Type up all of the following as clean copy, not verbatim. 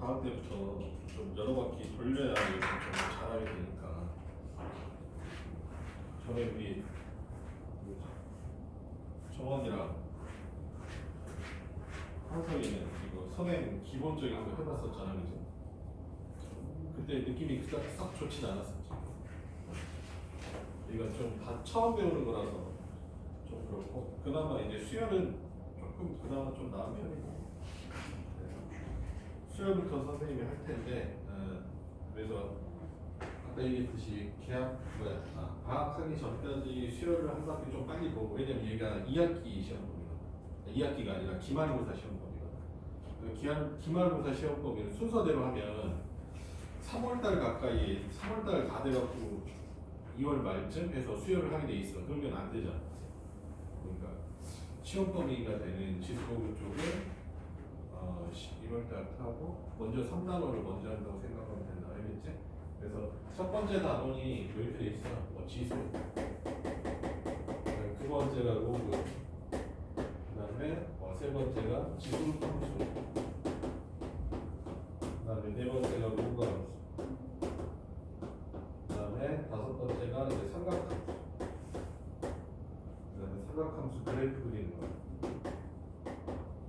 다음 때부터 좀 여러 바퀴 돌려야 이렇게 좀 잘하게 되니까. 전에 우리 정원이랑 한석이는 이거 선행 기본적인 거 해봤었잖아, 그지? 그때 느낌이 싹 좋진 않았었지. 이건 좀 다 처음 배우는 거라서 좀 그렇고, 그나마 이제 수열은 조금 그나마 좀 나은 편이고. 수열부터 선생님이 할 텐데, 그래서 아까 얘기했듯이 방학하기 전까지 수열을 한 바퀴 좀 빨리 보고, 왜냐면 얘가 2학기 시험범이거든. 2학기가 아니라 기말고사 시험범이거든. 기말고사 시험범은 순서대로 하면 3월달 가까이, 3월달 다 돼갖고 2월 말쯤 해서 수혈을 하게 돼 있어. 그러면 안 되잖아. 그러니까 시험 범위가 되는 지수고급 쪽을 1월달 하고 먼저 3단원을 먼저 한다고 생각하면 된다. 알겠지? 그래서 첫 번째 단원이 이렇게 돼 있어. 지수. 두 번째가 로그. 그 다음에 세 번째가 지수 함수. 그 다음에 네 번째가 로그 함수. 그 다음에 다섯 번째가 이제 삼각함수. 그 다음에 삼각함수 그래프 그리는 거.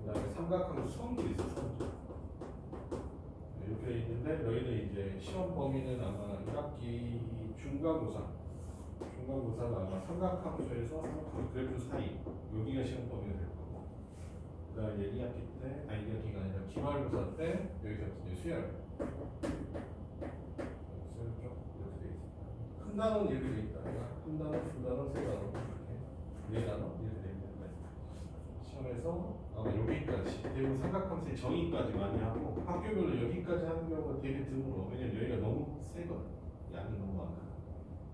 그 다음에 삼각함수 수험도 있어, 수험도. 이렇게 있는데 너희는 이제 시험 범위는 아마 1학기 중간고사가 아마 삼각함수에서 삼각함수 그래프 사이 여기가 시험 범위가 될 거고. 그 다음에 이제 2학기 때, 2학기가 아니라 기말고사 때 여기서 이제 수열. 큰 단어는 이렇게 돼 있다. 큰 단어, 두 단어, 세 단어, 이렇게 네 단어 이렇게 돼 있는데 시험에서 아마 여기까지 대부분 삼각함수의 정의까지 많이 하고 학교별로 여기까지 하는 경우가 되게 드물어. 왜냐면 여기가 너무 세거든. 양이 너무 많아.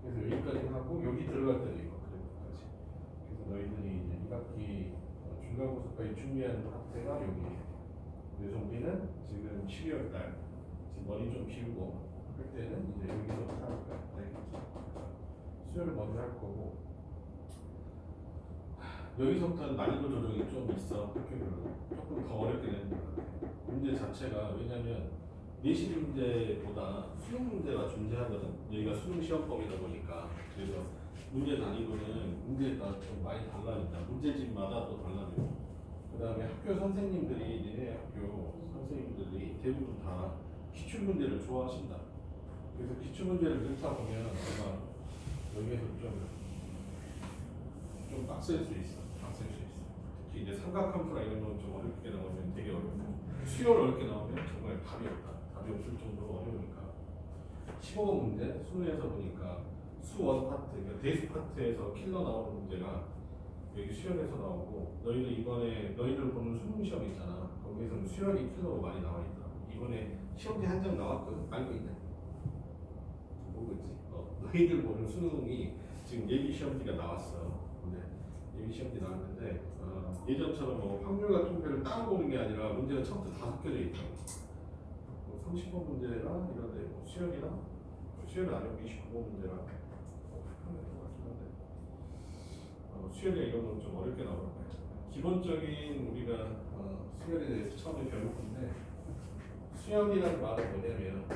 그래서 여기까지 하고 여기 들어갈 때도 이거 그래프까지. 그래서 너희들이 이제 2학기 중간고사까지 준비하는 파트가 여기. 그래서 우리는 지금 12월달 지금 머리 좀 비우고 할 때는 이제 여기서부터 할 거야. 수혈을 먼저 할 거고 여기서부터는 난이도 조정이 좀 있어. 학교별로 조금 더 어렵게 되는 것 같아. 문제 자체가 왜냐면 내신 문제보다 수능 문제가 존재하거든. 여기가 수능 시험범이다 보니까. 그래서 문제 난이도는 문제가 좀 많이 달라진다. 문제집마다 또 달라지고. 그 다음에 학교 선생님들이 니네 학교 선생님들이 대부분 다 기출 문제를 좋아하신다. 그래서 기출 문제를 넣다 보면 아마 여기에서 좀 빡셀 수 있어. 특히 이제 삼각함수나 이런 건 좀 어렵게 나오면 되게 어렵고 수열 어렵게 나오면 정말 답이 없다. 답이 없을 정도로 어려우니까 15번 문제 수능에서 보니까 수원 파트, 그러니까 대수 파트에서 킬러 나오는 문제가 여기 수열에서 나오고 너희들 이번에 너희들 보는 수능 시험 있잖아. 거기에서는 수열이 킬러로 많이 나와 있다. 이번에 시험지 한 장 나왔거든. 알고 있네. 모르겠지. 너희들 보는 수능이 지금 예비 시험지가 나왔어. 근데 예비 시험지 나왔는데 예전처럼 뭐 확률과 통계를 따로 보는 게 아니라 문제가 처음부터 다 섞여져 있다고. 30번 문제나 이런데 수열이나 수열은 아니고 29번 문제랑 수열이 이런 건 좀 어렵게 나올 거예요. 기본적인 우리가 수열에 대해서 처음에 배울 건데 수열이라는 말은 뭐냐면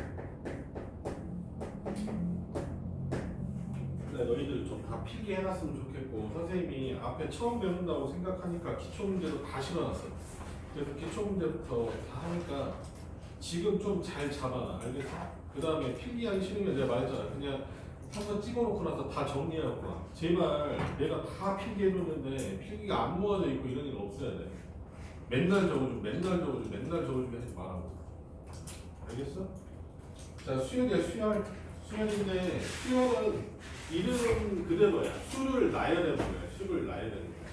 너희들 좀 다 필기해놨으면 좋겠고 선생님이 앞에 처음 배운다고 생각하니까 기초문제도 다 실어놨어. 그래서 기초문제부터 다 하니까 지금 좀 잘 잡아놔. 알겠어? 그 다음에 필기하기 싫으면 내가 말했잖아. 그냥 한번 찍어놓고 나서 다 정리하고 와. 제발 내가 다 필기해줬는데 필기가 안 모아져 있고 이런 일 없어야 돼. 맨날 적어주고 하지 말라고. 알겠어? 자, 수열이야, 수열인데 수열은 이름은 그대로야. 수를 나열해 보는 거야. 수를 나열해 보는 거야.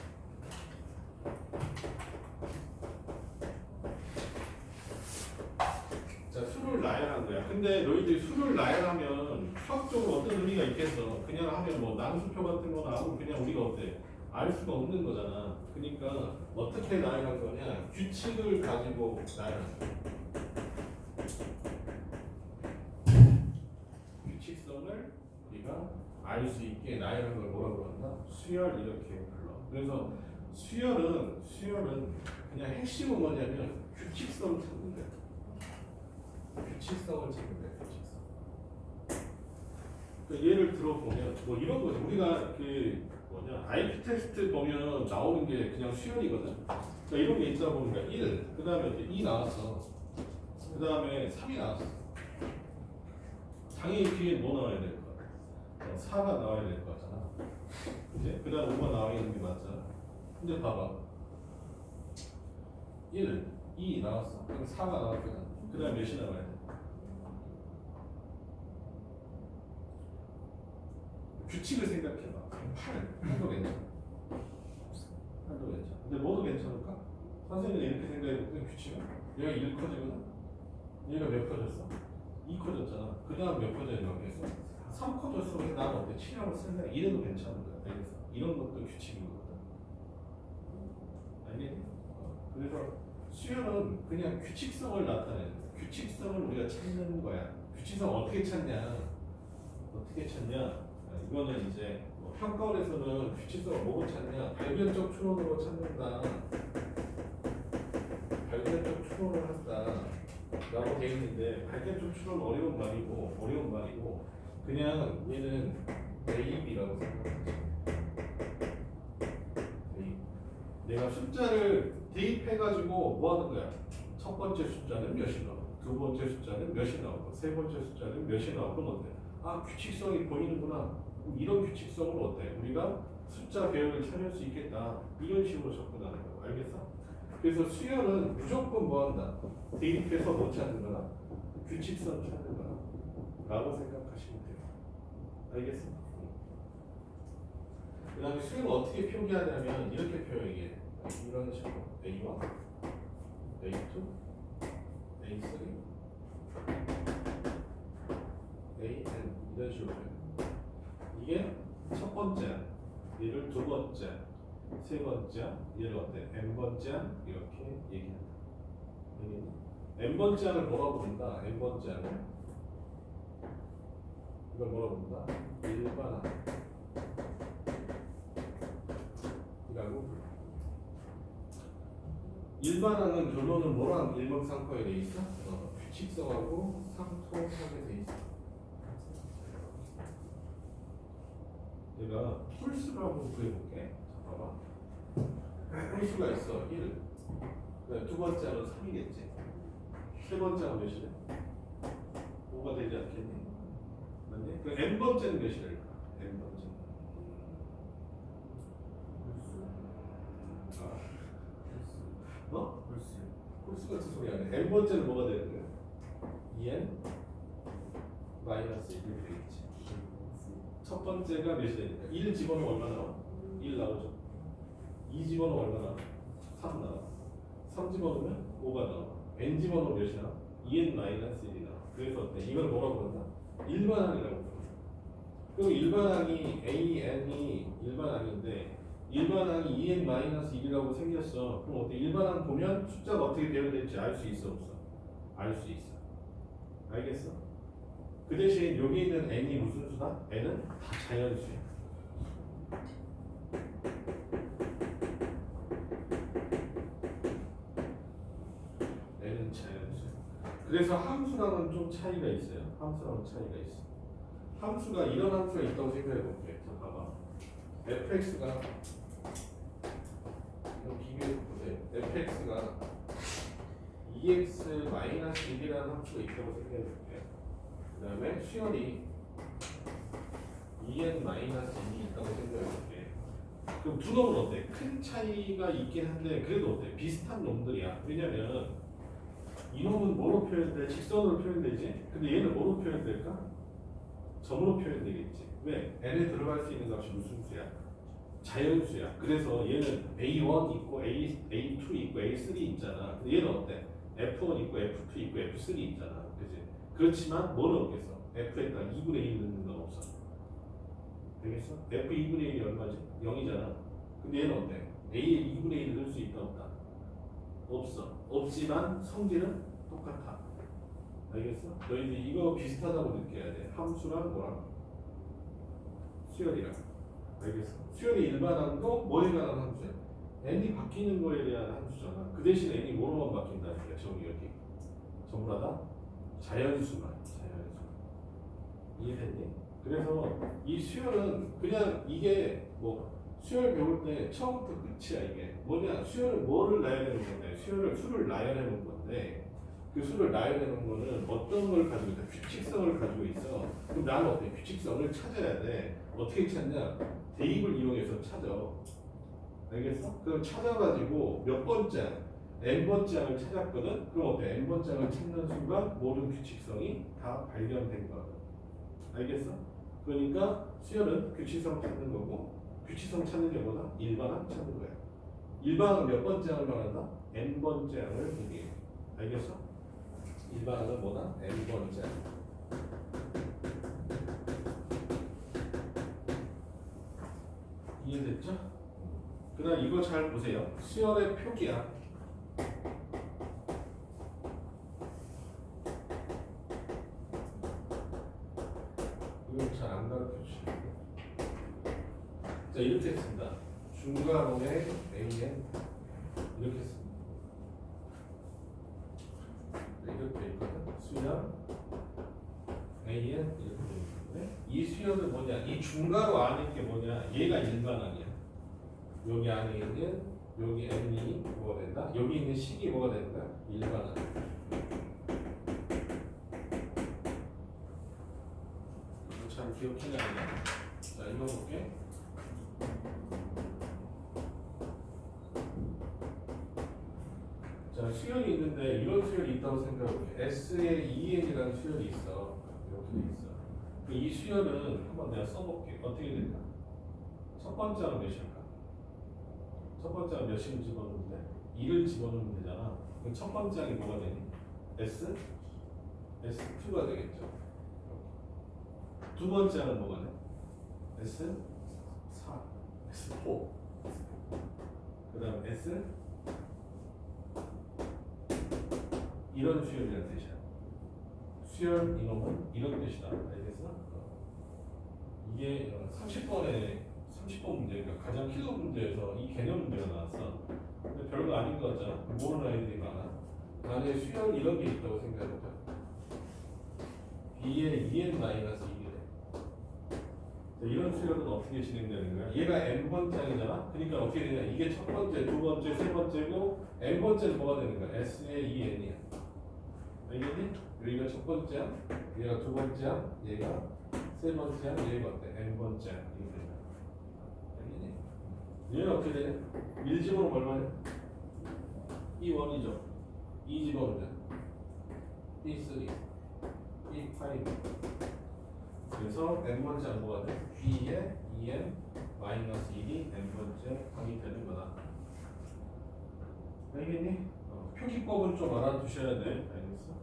자, 수를 나열한 거야. 근데 너희들이 수를 나열하면 수학적으로 어떤 의미가 있겠어? 그냥 하면 뭐 낭수표 같은 거 나오고 그냥 우리가 어때? 알 수가 없는 거잖아. 그러니까 어떻게 나열한 거냐? 규칙을 가지고 나열한 거야. 규칙성을 우리가 알 수 있게 나열한 걸 뭐라고 한다? 수열 이렇게 불러. 그래서 수열은 그냥 핵심은 뭐냐면 규칙성 찾는 거야. 규칙성을 찾는 거야. 규칙성. 그러니까 예를 들어 보면 뭐 이런 거죠. 우리가 그 뭐냐 IP 테스트 보면 나오는 게 그냥 수열이거든. 그러니까 이런 게 있다 보니까 1, 그 다음에 이제 2 나왔어. 그 다음에 3이 나왔어. 당연히 뒤에 뭐 나와야 될 거야? 4가 나와야 될 거잖아. 그치? 그 다음에 5가 나와야 되는 게 맞잖아. 근데 봐봐. 1, 2 나왔어. 그럼 4가 나왔거든. 그 다음에 몇이 나와야 돼? 규칙을 생각해봐. 8도 괜찮아. 8도 괜찮아. 근데 뭐도 괜찮을까? 선생님은 이렇게 생각해보면 규칙은 얘가 1 커지거든. 얘가 몇 커졌어? 2 커졌잖아. 그 다음 몇 커졌냐고 했어? 3 커졌어. 그래서 나는 어때? 7하고 쓸래? 이래도 괜찮은 거야. 알겠어? 이런 것도 규칙인 거거든. 알겠니? 그래서 수열은 그냥 규칙성을 나타내는 거야. 규칙성을 우리가 찾는 거야. 규칙성 어떻게 찾냐? 어떻게 찾냐? 이거는 이제 뭐 평가원에서는 규칙성을 뭐로 찾냐? 발견적 추론으로 찾는다. 발견적 추론을 한다. 라고 되어 있는데 발견적 추론 어려운 말이고 그냥 얘는 대입이라고 생각하지. 대입. 내가 숫자를 대입해가지고 뭐 하는 거야? 첫 번째 숫자는 몇이 나오고 두 번째 숫자는 몇이 나오고 세 번째 숫자는 몇이 나오고 그럼 어때? 아 규칙성이 보이는구나. 이런 규칙성을 어때? 우리가 숫자 배열을 찾을 수 있겠다. 이런 식으로 접근하는 거고 알겠어? 그래서 수열은 무조건 뭐 한다? 대입해서 못 찾는 거나 규칙성 찾는 거나 라고 생각하시면 돼요. 알겠어? 그 다음에 수열을 어떻게 표기하냐면 이렇게 표현해. 이런 식으로 A1, A2, A3, AN 이런 식으로 표현. 이게 첫 번째, 얘를 두 번째, 세 번째, 얘를 어때? N번째 이렇게 얘기한다. N번째 항을 뭐라고 부른다? N번째 항을 이걸 뭐라고 부른다? 일반항 이라고 불러. 일반항은 결론은 뭐랑 일맥상통하게 돼 있어? 규칙성하고 상통하게 돼 있어. 내가 홀수를 한번 구해볼게. 자, 봐봐. 홀수가 있어. 1. 두 번째는 3이겠지. 세 번째가 몇이래? 5가 되지 않겠니? 맞니? 그 n번째는 몇이랄까? n번째. 뭐? 홀수 같은 소리 안 해. n번째는 뭐가 되는 거야? 2n 마이너스 1이 되겠지. 첫 번째가 몇이 되니까 1 집어넣으면 얼마 나와? 1 나오죠. 2 집어넣으면 얼마 나와? 3 나와. 3 집어넣으면 5가 나와. n 집어넣으면 몇이 나와? 2n 마이너스 1이 나와. 그래서 어때? 이걸 뭐라고 부른다? 일반항이라고 부른다. 그럼 일반항이 AN이 일반항인데 일반항이 2n 마이너스 1이라고 생겼어. 그럼 어때? 일반항 보면 숫자가 어떻게 배열될지 알 수 있어 없어? 알 수 있어. 알겠어? 그 대신 여기 있는 n이 무슨 수다? n은 다 자연수야. n은 자연수야. 그래서 함수랑은 좀 차이가 있어요. 함수랑은 차이가 있어. 함수가 이런 함수가 있다고 생각해 볼게. 자, 봐봐. fx가 이거 비교해 보세요. fx가 2x 마이너스 1이라는 함수가 있다고 생각해 볼게. 그 다음에 수열이 2n 마이너스 1이 있다고 생각해 볼게. 그럼 두 놈은 어때? 큰 차이가 있긴 한데 그래도 어때? 비슷한 놈들이야. 왜냐면 이 놈은 뭐로 표현돼? 직선으로 표현되지? 근데 얘는 뭐로 표현될까? 점으로 표현되겠지. 왜? n에 들어갈 수 있는 값이 무슨 수야? 자연수야. 그래서 얘는 A1 있고 A2 있고 A3 있잖아. 근데 얘는 어때? F1 있고 F2 있고 F3 있잖아. 그치? 그렇지만 뭐는 없겠어? F에다 2분의 1 넣는 건 없어. 되겠어? F 2분의 1이 얼마지? 0이잖아. 근데 얘는 어때? A에 2분의 1을 넣을 수 있다 없다? 없어. 없지만 성질은 똑같아. 알겠어? 너희들 이거 비슷하다고 느껴야 돼. 함수랑 뭐랑? 수열이랑. 알겠어? 수열의 일반항도 뭐에 관한 함수야? n이 바뀌는 거에 대한 함수잖아. 그 대신 n이 뭐로만 바뀐다는 거야? 저기 여기 전부 다 자연수만. 이해됐니? 그래서 이 수열은 그냥 이게 뭐 수열 배울 때 처음부터 끝이야. 이게 뭐냐? 수열을 뭐를 나열해 놓은 건데 수를 나열해 놓은 건데 그 수를 나열해 놓은 거는 어떤 걸 가지고 있어? 규칙성을 가지고 있어. 그럼 나는 어때? 규칙성을 찾아야 돼. 어떻게 찾냐? 대입을 이용해서 찾아. 알겠어? 그럼 찾아가지고 몇 번째 n번째 항을 찾았거든? 그럼 어때? n번째 항을 찾는 순간 모든 규칙성이 다 발견된 거야. 알겠어? 그러니까 수열은 규칙성 찾는 거고 규칙성 찾는 게 뭐다? 일반항 찾는 거야. 일반항은 몇 번째 항을 말한다? n번째 항을 얘기해. 알겠어? 일반항은 뭐다? n번째 항. 이해됐죠? 그 다음 이거 잘 보세요. 수열의 표기야. 이건 잘 안 가르쳐 주시네요. 자, 이렇게 했습니다. 중괄호의 AN 이렇게 했습니다. 이렇게 있거든. 수열 AN 이렇게 되는데 이 수열은 뭐냐? 이 중괄호 안에 게 뭐냐? 얘가 일반항이야. 여기 안에 있는 여기 n이 뭐가 된다? 여기 있는 식이 뭐가 된다? 일반항. 이거 잘 기억해놔야 돼. 자, 이거 볼게. 자, 수열이 있는데 이런 수열이 있다고 생각해볼게. S에 EN이라는 수열이 있어. 이렇게 돼 있어. 이 수열은 한번 내가 써볼게. 어떻게 될까? 첫 번째는 몇일까? 첫 번째 항 몇을 집어넣는데? 2를 집어넣으면 되잖아. 그럼 첫 번째 항이 뭐가 되니? S? S2가 되겠죠. 두 번째 항은 뭐가 돼? S4, S4. 그 다음 S 이런 수열이라는 뜻이야. 수열 이놈은 이런 뜻이다. 알겠어? 이게 30번 문제니까 가장 키도 문제에서 이 개념 문제가 나왔어. 근데 별거 아닌 것 같잖아. 모르는 아이들이 많아. 안에 수열 이런 게 있다고 생각해보자. B에 2n-1이래. 이런 수열은 어떻게 진행되는 거야? 얘가 n번째 항이잖아. 그러니까 어떻게 되냐? 이게 첫 번째, 두 번째, 세 번째고 n번째는 뭐가 되는 거야? S에 2n이야. 알겠니? 여기가 첫 번째 항, 얘가 두 번째 항, 얘가 세 번째 항, 얘가 어때? n번째 항. 얘는 어떻게 되냐? 1집어넣으면 얼마냐? E1이죠. 2집어넣으면 E3, E5. 그래서 n번째 항뭐가 돼? B에 2n 마이너스 1이 n번째 항이 되는 거다. 알겠니? 표기법은 좀 알아두셔야 돼. 알겠어?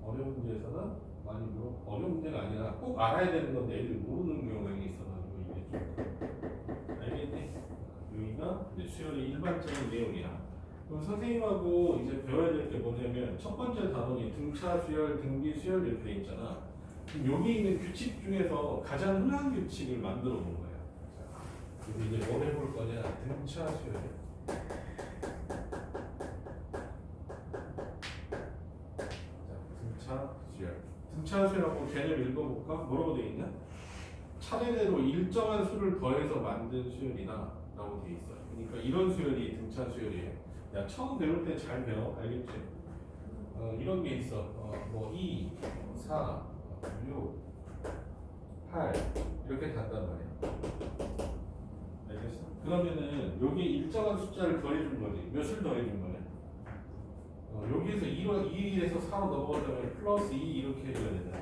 어려운 문제에서는 많이 물어. 어려운 문제가 아니라 꼭 알아야 되는 건데 애들이 모르는 경우가 있어가지고 이게 좀. 알겠니? 여기가 이제 수열의 일반적인 내용이야. 그럼 선생님하고 이제 배워야 될 게 뭐냐면 첫 번째 단원이 등차 수열, 등비 수열 이렇게 돼 있잖아. 그럼 여기 있는 규칙 중에서 가장 흔한 규칙을 만들어 본 거야. 그래서 이제 뭘 해볼 거냐? 등차 수열. 자, 등차 수열. 등차 수열하고 개념 읽어볼까? 뭐라고 돼 있냐? 차례대로 일정한 수를 더해서 만든 수열이다 라고 돼 있어. 그러니까 이런 수열이 등차 수열이에요. 야, 처음 배울 때 잘 배워. 알겠지? 이런 게 있어. 뭐 2, 4, 6, 8 이렇게 간단 말이야. 알겠어? 그러면은 여기 일정한 숫자를 더해준 거지. 몇을 더해준 거냐? 여기에서 2에서 4로 넘어가려면 플러스 2 이렇게 해줘야 되잖아.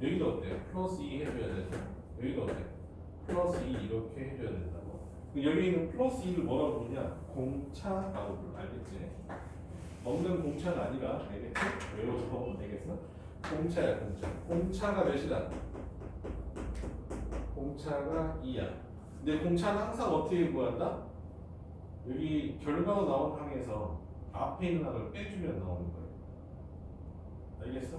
여기도 어때요? 플러스 2 해줘야 되죠. 여기도 어때? 플러스 2 이렇게 해줘야 된다고. 여기 있는 플러스 2를 뭐라고 부르냐? 공차라고 불러. 알겠지? 없는 공차는 아니라 알겠지? 외워서 알겠어? 공차야 공차. 공차가 몇이다? 공차가 2야. 근데 공차는 항상 어떻게 구한다? 여기 결과가 나온 항에서 앞에 있는 항을 빼주면 나오는 거예요. 알겠어?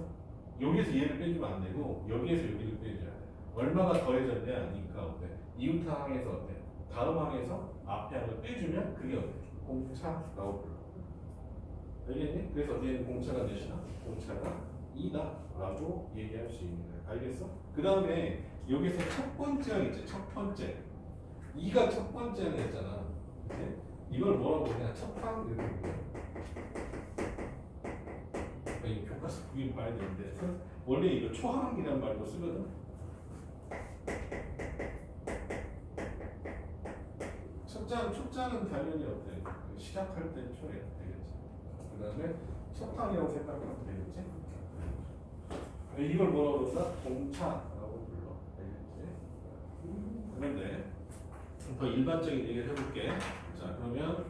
여기에서 얘를 빼주면 안 되고 여기에서 여기를 빼줘야 돼. 얼마가 더해졌냐? 니까 어때? 이웃 항에서 어때? 다음 항에서 앞에 항을 빼주면 그게 어때? 공차라고 불러. 알겠니? 그래서 얘는 공차가 몇이나? 공차가 2다라고 얘기할 수 있는 거예요. 알겠어? 그 다음에 여기서 첫 번째 항 있지. 첫 번째 2가 첫 번째 항이었잖아. 네? 이걸 뭐라고 그냥 첫항 이렇게 부르요. 이 교과서 보긴 봐야 되는데 원래 이거 초항이란 말도 쓰거든. 첫장은 당연히 어때? 시작할 때 초에 되겠지. 그 다음에 첫항이라고 생각하면 되겠지. 이걸 뭐라고 그런다? 공차라고 불러. 알겠지? 그런데 더 일반적인 얘기를 해볼게. 자, 그러면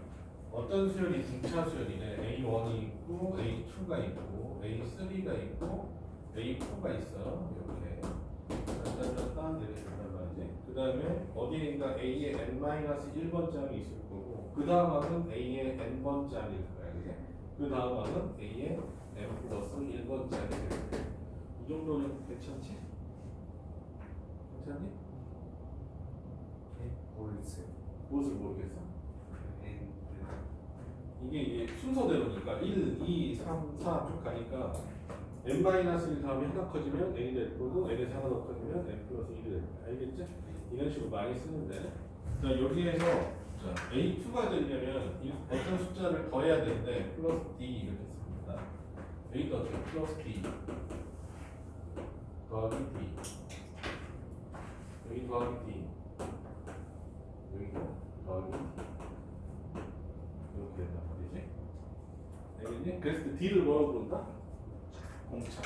어떤 수열이 등차 수열이네. A1이 있고 A2가 있고 A3가 있고 A4가 있어. 이렇게 딴딴딴 이렇게 된단 말이지. 그 다음에 어디인가 A의 n-1번 짝이 있을 거고 그 다음 항은 A의 n번 짝일 거야. 그지? 그 다음 항은 A의 n 플러스 1번 짝이 될 거야. 이 정도는 괜찮지? 괜찮니? 모르겠어요. 무엇을 모르겠어? 이게 이제 순서대로니까 1, 2, 3, 4 쭉 가니까 n-1 다음에 하나 커지면 n이 될 거고 n에서 하나 더 커지면 n 플러스 1이 될 거야. 알겠지? 이런 식으로 많이 쓰는데 자 여기에서 자, A2가 되려면 어떤 숫자를 더해야 되는데 플러스 D 이렇게 씁니다. A도 어떻게 플러스 D 더하기 D 여기 더하기 D 여기도 더하기 이렇게 된단 말이지. 알겠니? 그래서 그 D를 뭐라고 부른다? 공차.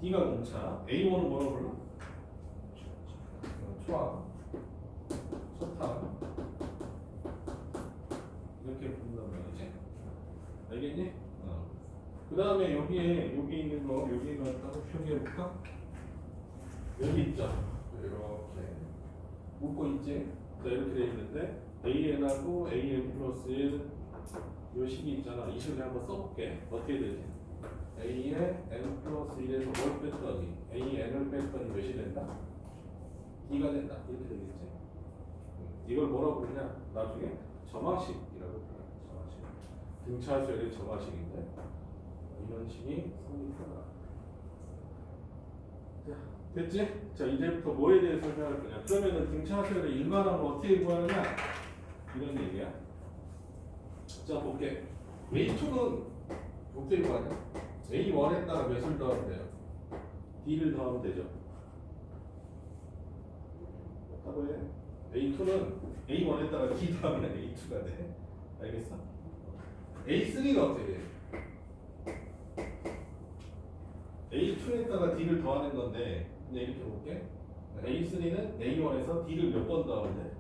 D가 공차. A1은 뭐라고 불러? 초항. 초탕. 이렇게 부른단 말이지. 알겠니? 그 다음에 여기에 여기 있는 거 여기는 따로 표기해볼까? 여기 있죠. 이렇게 묶고 있지. 자 이렇게 돼 있는데 AN하고 AN 플러스 1 요 식이 있잖아. 이 식을 한번 써볼게. 어떻게 되지? A의 n 플러스 1에서 뭘 뺐더니 AN을 뺐더니 몇이 된다? D가 된다. 이렇게 되겠지. 이걸 뭐라고 부르냐? 나중에 점화식이라고 불러요. 점화식. 등차수열의 점화식인데 이런 식이 성립하다. 됐지? 자 이제부터 뭐에 대해 설명할 거냐? 그러면은 등차수열의 일반항을 어떻게 구하느냐? 이런 얘기야. 자 볼게. A2는 어떻게 구하냐? A1에다가 몇을 더하면 돼요? D를 더하면 되죠. 뭐라고 해? A2는 A1에다가 D 더하면 A2가 돼. 알겠어? A3가 어떻게 돼? A2에다가 D를 더하는 건데 그냥 이렇게 볼게. A3는 A1에서 D를 몇 번 더하면 돼?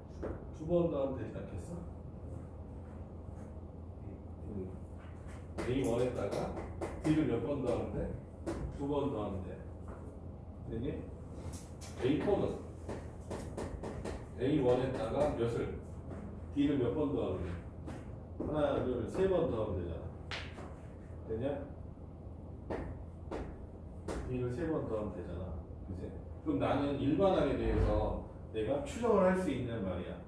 2번 더하면 되지 않겠어? A1에다가 D를 몇 번 더하면 돼? 2번 더하면 돼. 되니? A4는 A1에다가 몇을? D를 몇 번 더하면 돼? 하나, 둘, 세 번 더하면 되잖아. 되냐? D를 세 번 더하면 되잖아. 그지? 그럼 나는 일반항에 대해서 내가 추정을 할 수 있는 말이야.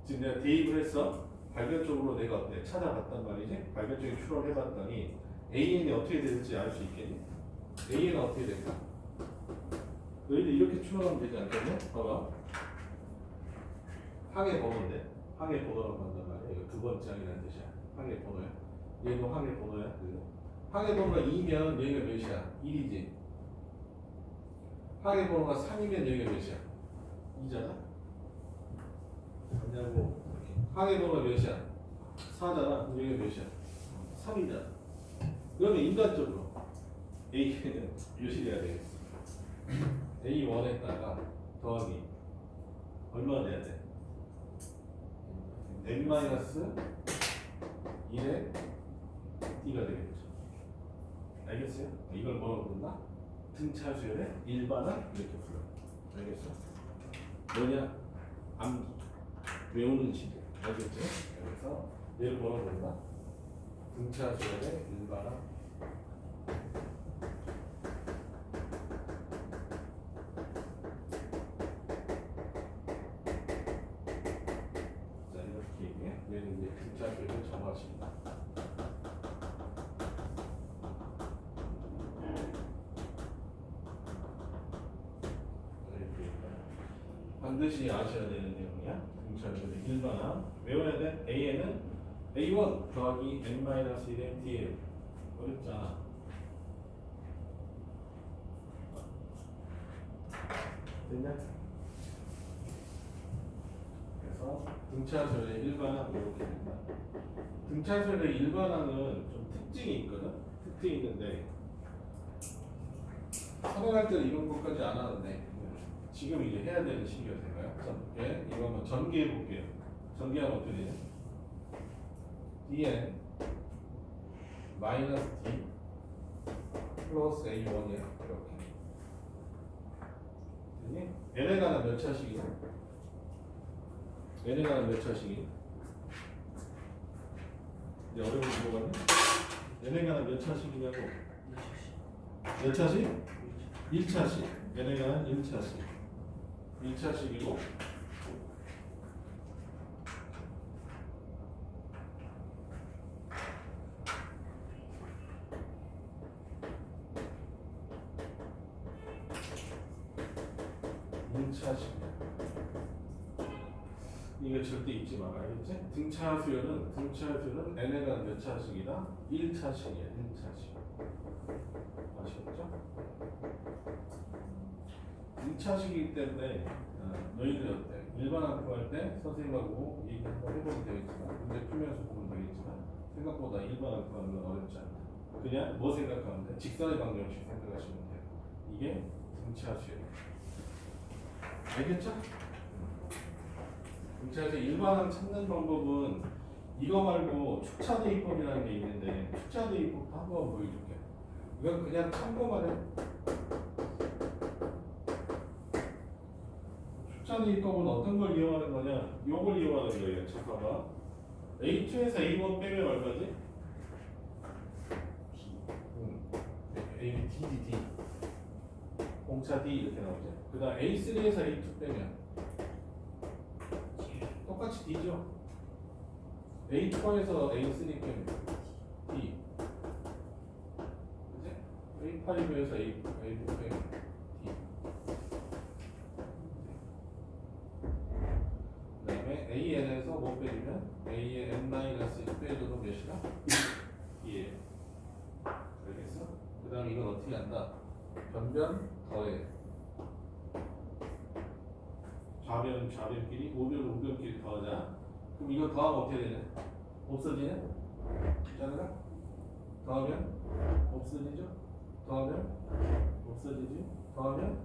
지금 내가 대입을 했어. 발견적으로 내가 어때? 찾아봤단 말이지? 발견적인 추론을 해봤더니 AN이 어떻게 될지 알 수 있겠니? AN은 어떻게 될까? 너희들 이렇게 추론하면 되지 않겠냐? 봐봐. 항의 번호인데 항의 번호라고 한단 말이야. 이거 두 번째 항이라는 뜻이야. 항의 번호야. 얘도 항의 번호야. 그죠? 항의 번호가 2면 얘가 몇이야? 1이지. 항의 번호가 3이면 얘가 몇이야? 2잖아? 맞냐고. 항의 번호가 몇이야? 4잖아. 얘가 몇이야? 3이잖아. 그러면 인간적으로 A는 몇이 돼야 되겠어? A1에다가 더하기 얼마나 돼야 돼? n-1에 D가 되겠죠. 알겠어요? 이걸 뭐라고 부른다? 등차수열의 일반항 이렇게 불러. 알겠어? 뭐냐? 암기 외우는 시대. 알겠죠? 그래서 얘를 뭐라고 부른다? 등차수열의 일반항. 자 이렇게 얘기해. 얘는 이제 등차수열의 점화. 정화식이다. 반드시 아셔야 되는 내용이야. 등차수의 일반항 외워야 돼. A에는 A1 더하기 N-1의 D예요. 어렵잖아. 됐냐? 그래서 등차수의 일반항 이렇게 된다. 등차수의 일반항은 좀 특징이 있거든. 특징이 있는데 설명할 때는 이런 것까지 안 하는데 지금 이제 해야 되는 시기가 될까요? 예, 이거 한번 전개해 볼게요. 전개하면 어떻게 되냐? dn 마이너스 d 플러스 a1이야. 이렇게. 되니? n에 관한 몇 차식이야? n에 관한 몇 차식이? 이제 어려운 거 물어봤네? n에 관한 몇 차식이냐고? 몇 차식? 1차식. n에 관한 1차식. 1차식이고 이거 절대 잊지 마라. 알겠지? 등차수열은 n에 관한 몇 차식이다? 1차식이야. 1차식. 아시겠죠? 1차식이기 때문에 너희들이 어때? 일반항 구할 때 선생님하고 얘기 한번 해보면 되겠지만 문제 풀면서 보면 되겠지만 생각보다 일반항 구하는 건 어렵지 않다. 그냥 뭐 생각하면 돼? 직선의 방정식 생각하시면 돼요. 이게 등차수열. 알겠죠? 등차수열 일반항 찾는 방법은 이거 말고 축차대입법이라는 게 있는데 축차대입법도 한번 보여줄게. 이건 그냥 참고만 해. 축차대입법은 어떤 걸 이용하는 거냐? 요걸 이용하는 거예요. 잠깐만. A2에서 A1 빼면 얼마지? A, D. 공차 D 이렇게 나오죠. 그 다음 A3에서 A2 빼면 똑같이 D죠. A4에서 A3 빼면 D. 그치? A5에서 A4 빼면 D. 그 다음에 AN에서 뭐 빼주면 A의 N-1 빼줘도 몇이다? D예요. 알겠어? 그 다음에 이건 어떻게 한다? 변변 더해. 좌변끼리, 우변끼리 더하자. 그럼 이거 더하면 어떻게 되냐? 없어지냐? 자르가? 더하면 없어지죠? 더하면 없어지지? 더하면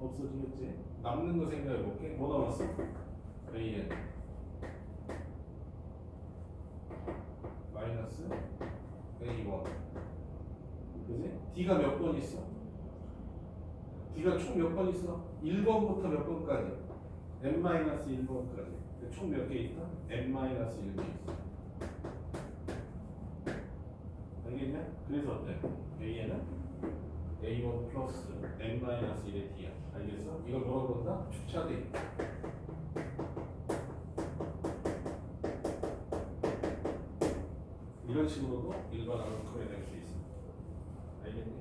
없어지겠지? 남는 거 생각해 볼게. 뭐 남았어? AN 마이너스 A1. 그지? D가 몇 번 있어? D가 총 몇 번 있어? 1번부터 몇 번까지? n-1번까지. 총 몇 개 있다? n-1개 있어. 알겠냐? 그래서 어때? A는 A1 플러스 n-1의 D야. 알겠어? 이걸 뭐라고 그런다? 축차대. 이런 식으로도 일반항을 표현할 수 있어. 알겠니?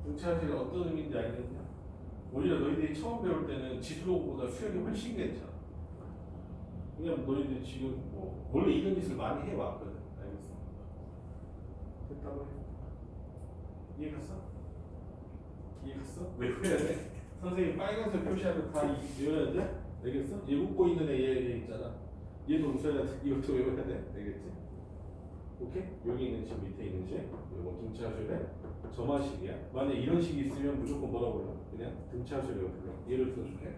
등차수열이 어떤 의미인지 알겠냐? 오히려 너희들이 처음 배울 때는 지수록보다 수열이 훨씬 괜찮아. 왜냐면 너희들이 지금 뭐 원래 이런 짓을 많이 해왔거든. 알겠어? 됐다고 해. 이해했어? 이해했어? 왜 후회해야 돼? 선생님 빨간색 표시하면 다 외워야 돼? 알겠어? 얘 웃고 있는 얘 있잖아. 얘도 웃어야 돼. 이것도 외워야 돼. 알겠지? 오케이? 여기 있는 식 밑에 있는 식 이거 등차수열의 점화식이야. 만약 이런 식이 있으면 무조건 뭐라고 해요? 그냥 등차수열이라고 불러. 예를 써줄게.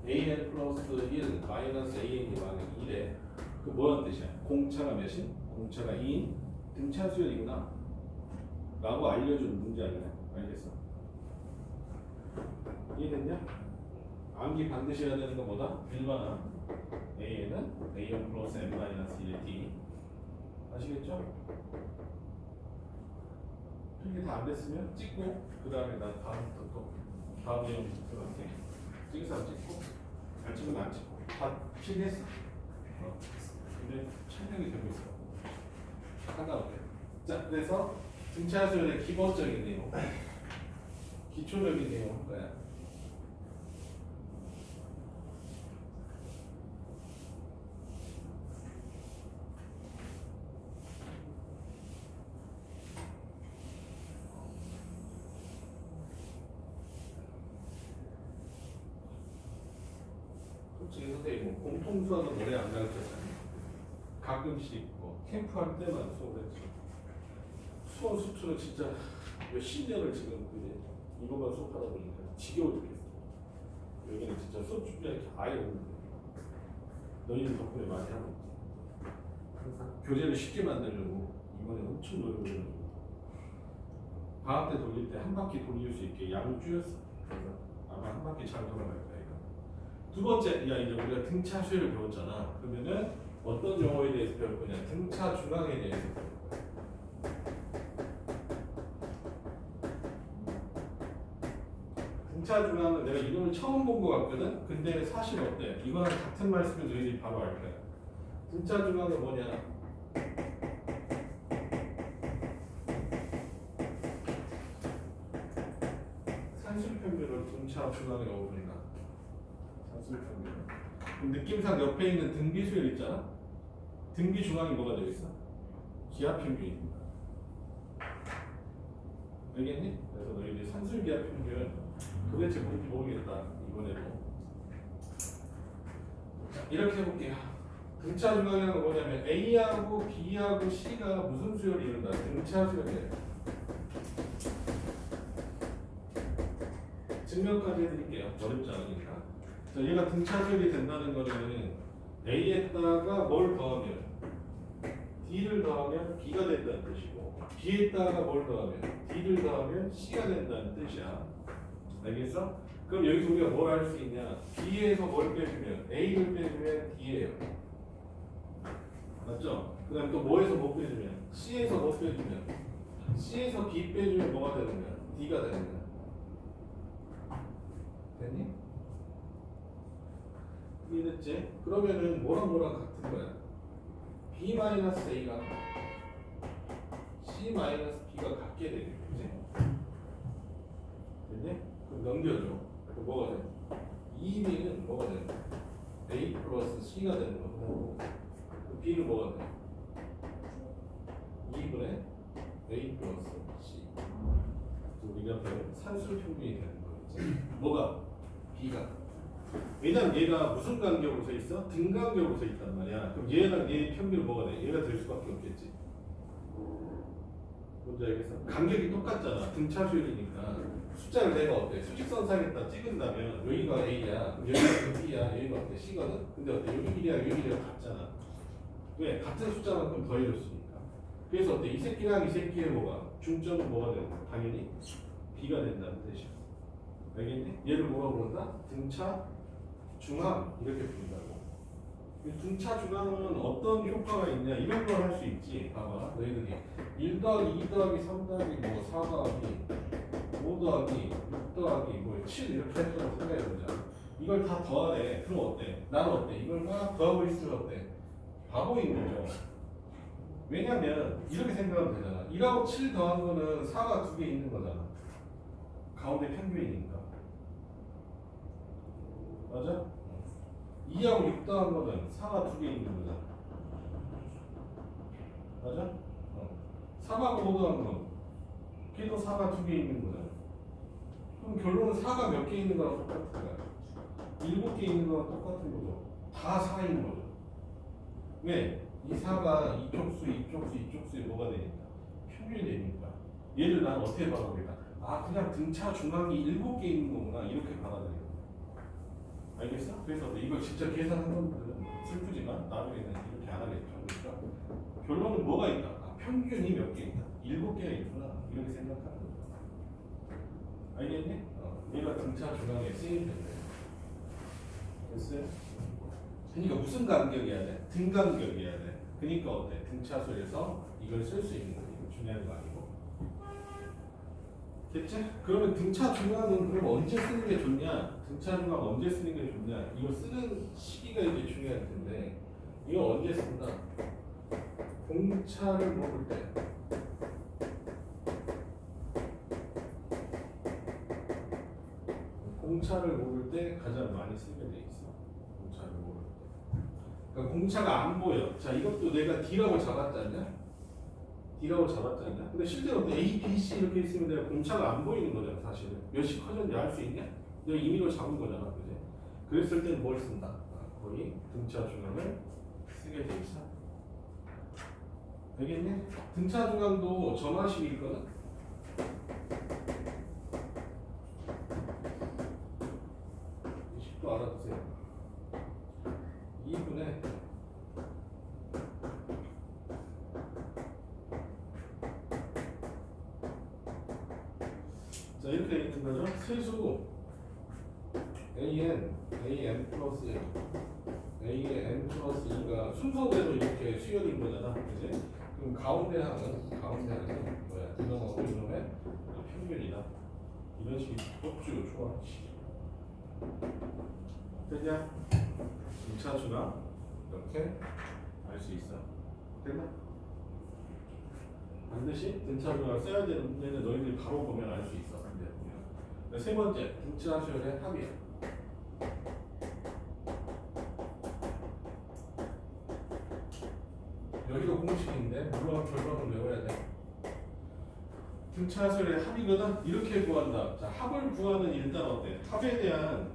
AN 플러스 1 마이너스 AN이 만약 1에 그 뭐란 뜻이야? 공차가 몇인? 공차가 2인 등차수열이구나 라고 알려주는 문제 아니야? 알겠어? 이해됐냐? 암기 반드시 해야 되는 건 뭐다? 일반항 A는 A1 플러스 N-1의 D. 아시겠죠? 이게 다 안 됐으면 찍고 그 다음에 나 다음부터 또 다음 내용 들어갈게. 찍어서 안 찍고 안 찍으면 안 찍고 다 필기했어. 근데 착용이 되고 있어. 한가운데. 자, 그래서 등차 수열의 기본적인 내용, 기초적인 내용 뭐야? 솔직히 선생님 뭐 공통수학은 오래 안 가르쳤잖아요. 가끔씩 뭐 캠프할 때만 수업을 했죠. 수원 수투는 진짜 몇십 년을 지금 이제 이것만 수업하다 보니까 지겨워 죽겠어. 여기는 진짜 수업 준비할 게 아예 없는데 너희들 덕분에 많이 하고 있지. 항상 교재를 쉽게 만들려고 이번에 엄청 노력을 해가지고 방학 때 돌릴 때 한 바퀴 돌릴 수 있게 양을 줄였어. 그래서 아마 한 바퀴 잘 돌아갈 거야. 두 번째, 야 이제 우리가 등차 수열을 배웠잖아. 그러면은 어떤 용어에 대해서 배울 거냐? 등차 중앙에 대해서 배울 거야. 등차 중앙은 내가 이름을 처음 본 거 같거든. 근데 사실 어때? 이거랑 같은 말씀을 너희들이 바로 알 거야. 등차 중앙은 뭐냐? 산술평균을 등차 중앙이라고 부른다. 느낌상 옆에 있는 등비 수열 있잖아. 등비 중앙이 뭐가 되겠어? 기압 평균입니다. 알겠니? 그래서 너희들이 산술 기압 평균 도대체 뭔지 모르겠다 이번에도. 자, 이렇게 해볼게요. 등차 중앙이라는 건 뭐냐면 A하고 B하고 C가 무슨 수열이 이룬다? 등차 수열이에요. 증명까지 해드릴게요. 어렵지 않으니까. 자, 얘가 등차 수열이 된다는 거는 A에다가 뭘 더하면 D를 더하면 B가 된다는 뜻이고 B에다가 뭘 더하면 D를 더하면 C가 된다는 뜻이야. 알겠어? 그럼 여기서 우리가 뭘 할 수 있냐? B에서 뭘 빼주면 A를 빼주면 D예요. 맞죠? 그 다음에 또 뭐에서 못 빼주면 C에서 못 빼주면 C에서 B 빼주면 뭐가 되는 거야? D가 되는 거야. 됐니? 이해됐지? 그러면은 뭐랑 같은 거야? B-A가 C-B가 같게 되는 거지? 됐니? 그럼 넘겨줘. 그럼 뭐가 돼? 2B는 뭐가 돼? A 플러스 C가 되는 거고 B는 뭐가 돼? 2분의 A 플러스 C. 우리가 배운 산술 평균이 되는 거지. 뭐가? B가. 왜냐면 얘가 무슨 간격으로 서 있어? 등간격으로 서 있단 말이야. 그럼 얘랑 얘 평균은 뭐가 돼? 얘가 될 수밖에 없겠지. 뭔지 알겠어? 간격이 똑같잖아. 등차 수열이니까. 숫자를 내가 어때? 수직선상에다 찍은다면 여기가 A야. 그럼 여기가 B야. 여기가 어때? C거든? 근데 어때? 여기 1이야. 여기 1이야. 같잖아. 왜? 같은 숫자만큼 더해줬으니까. 그래서 어때? 이 새끼랑 이 새끼의 뭐가? 중점은 뭐가 되는 거야? 당연히 B가 된다는 뜻이야. 알겠니? 얘를 뭐라고 부른다? 등차 중앙 이렇게 부른다고. 등차 중앙은 어떤 효과가 있냐 이런 걸 할 수 있지. 봐봐 너희들이 1 더하기 2 더하기 3 더하기 뭐 4 더하기 5 더하기 6 더하기 뭐 7 이렇게 할 거라고 생각해보자. 이걸 다 더하래. 그럼 어때? 나는 어때? 이걸 막 더하고 있으면 어때? 바보인 거죠. 왜냐면 이렇게 생각하면 되잖아. 1하고 7 더한 거는 4가 2개 있는 거잖아. 가운데 평균이니까. 맞아? 2하고 6 더한 거는 4가 2개 있는 거잖아. 맞아? 3하고 5 더한 건 걔도 4가 2개 있는 거잖아. 그럼 결론은 4가 몇 개 있는 거랑 똑같은 거야. 7개 있는 거랑 똑같은 거죠. 다 4인 거죠. 왜? 이 4가 이쪽 수, 이쪽 수, 이쪽 수에 뭐가 되니까? 평균이 되니까. 얘를 난 어떻게 받아들이나? 아, 그냥 등차 중앙이 7개 있는 거구나. 이렇게 받아들이는 거야. 알겠어? 그래서 이걸 직접 계산한 분들은 슬프지만 나중에는 이렇게 안 하겠죠. 그러니까 결론은 뭐가 있다? 아, 평균이 몇 개 있다. 7개가 있구나. 이렇게 생각하는 거죠. 알겠니? 얘가 등차 중앙에 쓰이는데. 됐어요? 그러니까 무슨 간격이어야 돼? 등간격이어야 돼. 그러니까 어때? 등차수에서 이걸 쓸 수 있는 거. 이거 중요한 거 아니고. 됐지? 그러면 등차 중앙은 그럼 언제 쓰는 게 좋냐? 등차 중앙 언제 쓰는 게 좋냐? 이거 쓰는 시기가 이제 중요할 텐데 이거 언제 쓴다? 공차를 모를 때. 공차를 모를 때 가장 많이 쓰게 돼 있어. 공차를 모를 때. 그러니까 공차가 안 보여. 자, 이것도 내가 D라고 잡았지 않냐? D라고 잡았지 않냐? 근데 실제로 A, B, C 이렇게 있으면 내가 공차가 안 보이는 거잖아, 사실은. 몇이 커졌는지 알 수 있냐? 내가 임의로 잡은 거잖아, 그지? 그랬을 때는 뭘 쓴다? 거의 등차 중앙을 쓰게 돼 있어. 알겠니? 등차 중앙도 점화식이 있거든? 이 식도 알아두세요. 2분의 자, 이렇게 돼 있는 거죠? 세수 an 플러스 a의 n 플러스 2가 순서대로 이렇게 수열인 거잖아, 그지? 그럼 가운데 항은 뭐야? 이놈하고 이놈의 평균이다. 이런 식이 쭉 좋아. 됐냐? 등차 중앙 이렇게 알 수 있어. 됐나? 반드시 등차 중앙 써야 되는 데는 너희들이 바로 보면 알 수 있어. 세 번째, 등차 수열의 합이야. 여기도 공식인데 물론 결론은 외워야 돼. 등차 수열의 합이거든. 이렇게 구한다. 자, 합을 구하는 일단 어때? 합에 대한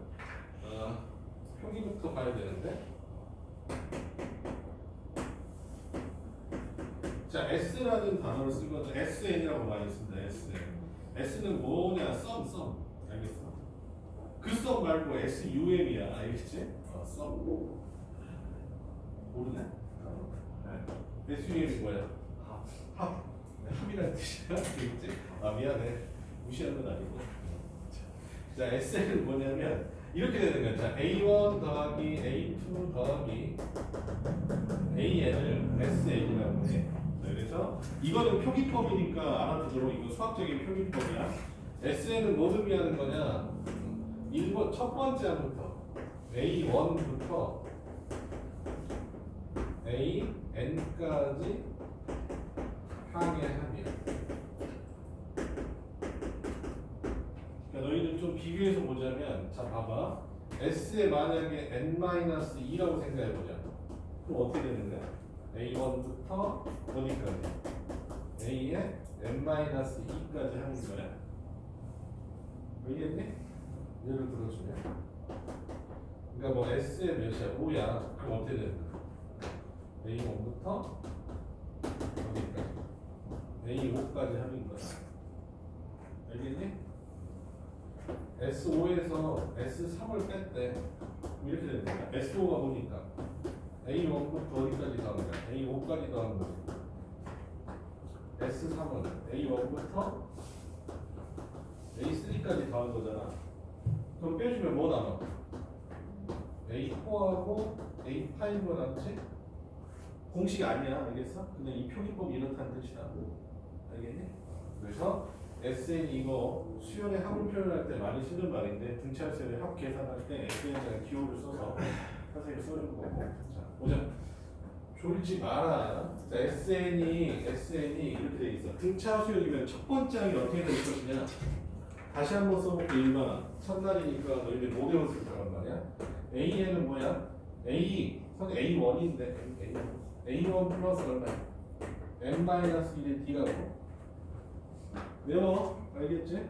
표기부터 봐야 되는데. 자, S라는 단어를 쓴 거죠. SN이라고 많이 씁니다. SN. S는 뭐냐? 썸. 알겠어? 그 썸 말고 SUM이야. 알겠지? 썸. 모르네? 네. SUM이 뭐야? 합. 합이라는 뜻이야. 알겠지? 미안해. 무시한 건 아니고. 자, SN은 뭐냐면 이렇게 되는 거야. 자, A1 더하기 A2 더하기 AN을 SN이라고 해. 그래서 이거는 표기법이니까 알아두도록. 이거 수학적인 표기법이야. SN은 뭘 의미하는 거냐? 1번 첫 번째 항부터 A1부터 AN까지 항의 합이야. 그러니까 너희들 좀 비교해서 보자면, 자 봐봐. S에 만약에 n-2라고 생각해보자. 그럼 어떻게 되는 거야? A1부터 어디까지? A에 n-2까지 하는 거야. 알겠니? 예를 들어주면, 그러니까 뭐 S의 몇이야? 5야. 그럼 어떻게 되는 거야? A1부터 어디까지? A5까지 하는 거야. 알겠니? S5에서 S3을 뺐대. 이렇게 되는 거야. S5가 보니까 A1부터 어디까지 더하는 거야? A5까지 더하는 거야. S3은 A1부터 A3까지 더한 거잖아. 그럼 빼주면 뭐 남아? A4하고 A5가 남지? 공식이 아니야. 알겠어? 그냥 이 표기법이 이렇다는 뜻이다. 알겠니? 그래서 SN이 이거 수열의 합을 표현할 때 많이 쓰는 말인데, 등차 수열의 합 계산할 때 SN이라는 기호를 써서 선생님이 쓰는 거고. 자, 보자. 졸지 마라. 자, SN이 이렇게 돼 있어. 등차 수열이면 첫 번째 항이 어떻게 될 것이냐? 다시 한번 써볼게. 일반 첫날이니까 너희들 못 외웠을 거란 말이야. AN은 뭐야? 선생 A1인데 A1 플러스 얼마야? n-1의 D가 뭐? 외워. 알겠지?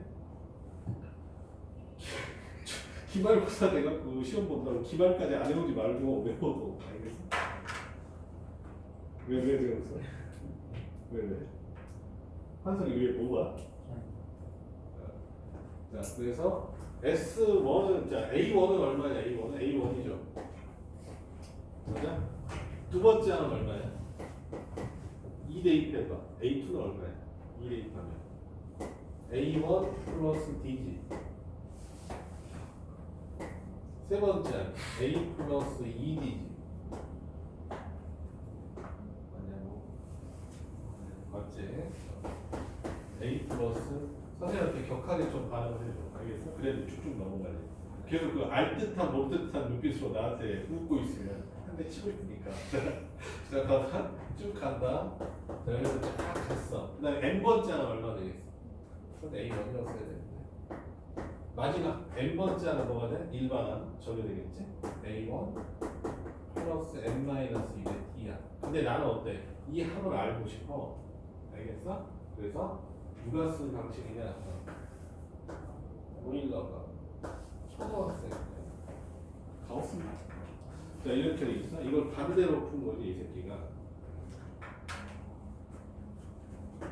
기말고사 돼갖고 시험 본다고 기말까지 안 해오지 말고 외워도. 알겠어? 왜 외웠어? 왜? 한석이 왜 뭐가? 자, 그래서 S1은, 자, A1은 얼마냐? A1이죠. 맞아? 두 번째 항은 얼마야? 2 대입해봐. A2는 얼마야? 2 대입하면 A1 플러스 D지. 세 번째 항 A 플러스 2D지. 맞냐고? 맞지? A 플러스, 선생님한테 격하게 좀 반응을 해줘. 알겠어? 그래도 쭉쭉 넘어가지. 계속 그 알듯한 못듯한 눈빛으로 나한테 웃고 있으면 한 대 치고 있으니까. 자, 봐봐. 쭉 간다. 자, 그래서 쫙 갔어. 그 다음에 n번째는 얼마 되겠어? 그건 A1이라고 써야 되는데. 마지막 n번째는 뭐가 돼? 일반항. 저게 되겠지? A1 플러스 n-1의 t야. 근데 나는 어때? 이 합을 알고 싶어. 알겠어? 그래서 누가 쓴 방식이냐? 오일러가 초등학생 가웠습니다. 자, 이렇게 돼 있어. 이걸 반대로 푼 거지, 이 새끼가.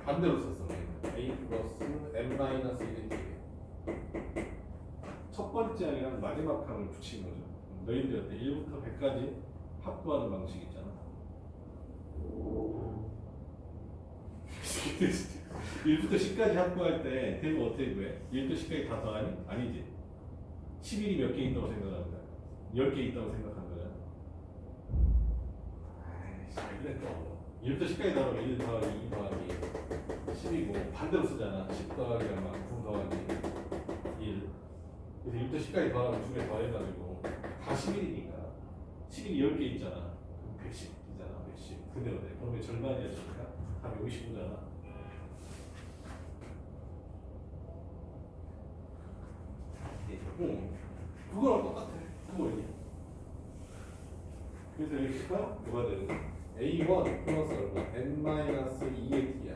반대로 썼어. a 플러스 n-1의 t. 첫 번째 항이랑 마지막 항을 붙인 거죠. 너희들 어때? 1부터 100까지 합부하는 방식 있잖아. 1부터 10까지 합부할 때 대부 어떻게 구해? 1부터 10까지 다 더하니? 아니지. 11이 몇 개 있다고 생각하는 거야? 10개 있다고 생각하는 거야? 아이씨, 왜 그래 또. 1부터 10까지 더하면 1 더하기 2 더하기 10이고 반대로 쓰잖아. 10 더하기 얼마? 9 더하기 1. 그래서 1부터 10까지 더하면 2개 더해가지고 다 11이니까 11이 10개 있잖아. 110이잖아. 110. 근데 어때? 그러면 절반이야 지니까 답이 59잖아. 그거랑 똑같아. 그거니. 그래서 여기가 뭐가 되는 거야? A1 플러스 얼마? n-2의 t야.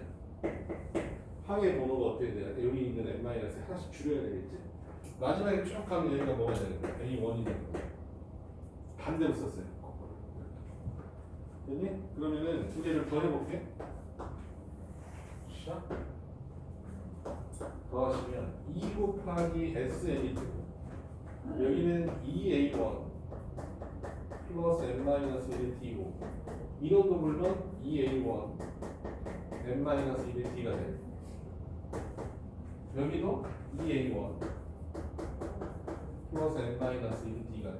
항의 번호가 어떻게 돼야 돼? 여기 있는 n-을 하나씩 줄여야 되겠지? 마지막에 쭉 가면 여기가 뭐가 되는 거야? A1이 되는 거야. 반대로 썼어요. 됐니? 그러면은 두 개를 더 해볼게. 자, 더하시면 2 곱하기 SN이 되고 여기는 2A1 플러스 n-1의 t고 이놈도 물론 2A1 n-1의 t가 돼. 여기도 2A1 플러스 n-1의 t가 돼.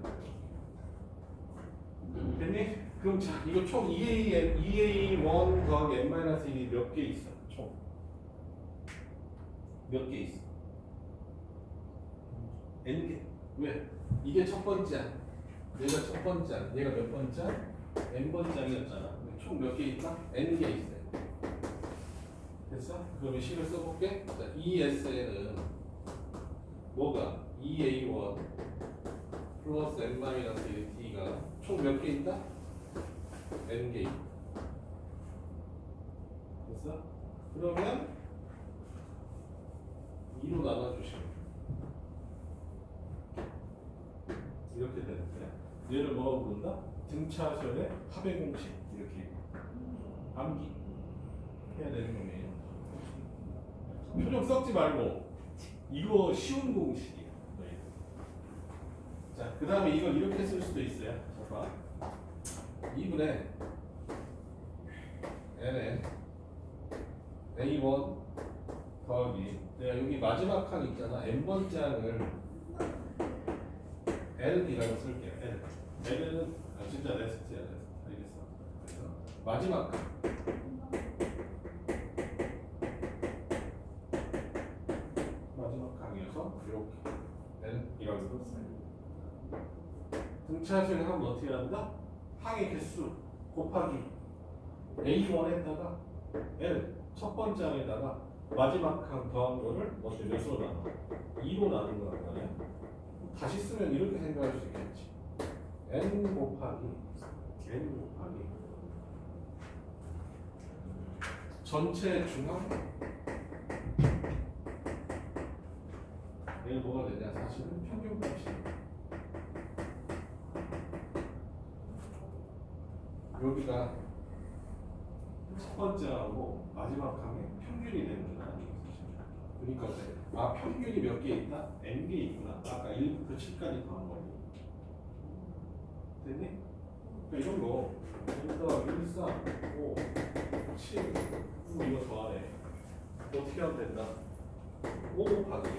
됐니? 그럼 자, 이거 총 2A1 더하기 n-1이 몇 개 있어? 총 몇 개 있어? n개. 왜? 이게 첫 번째야. 얘가 첫 번째야. 얘가 몇 번째야? n번째이었잖아. 총 몇 개 있다? n개 있어. 됐어? 그러면 식을 써볼게. 자, ESN은 뭐가? 2A1 플러스 n-1t가 총 몇 개 있다? n개 있다. 됐어? 그러면 2로 나눠주시면 이렇게 되는데 얘를 뭐라고 부른다? 등차절의 합의 공식 이렇게 암기 해야 되는 거예요. 표정 썩지 말고 이거 쉬운 공식이에요. 자, 그 다음에 이걸 이렇게 쓸 수도 있어요. 자, 2분의 n에 a1 더하기 내가 여기 마지막 항 있잖아. n번째 항을 L이라고 쓸게요. L은 진짜 레스트야. 알겠어? 그래서 마지막 항 항이어서 이렇게 L이라고 썼어요. 등차수를 하면 어떻게 한다? 항의 개수 곱하기 A1에다가 L 첫 번째 항에다가 마지막 항 더한 거를 어떻게 몇으로 나눠? 2로 나눈 거란 말이야. 다시 쓰면 이렇게 생각할 수 있겠지. n 곱하기 전체 중앙 얘가 뭐가 되냐? 사실은 평균값이 여기가 첫 번째하고 마지막 항의 평균이 되는 거야. 그러니까 아, 평균이 몇 개 있다? n개 있구나. 아까 1부터 7까지 더한 거니. 됐니? 그러니까 이런 거 1 더하기 1, 4, 5, 7 이거 더하네. 어떻게 하면 된다? 5 곱하기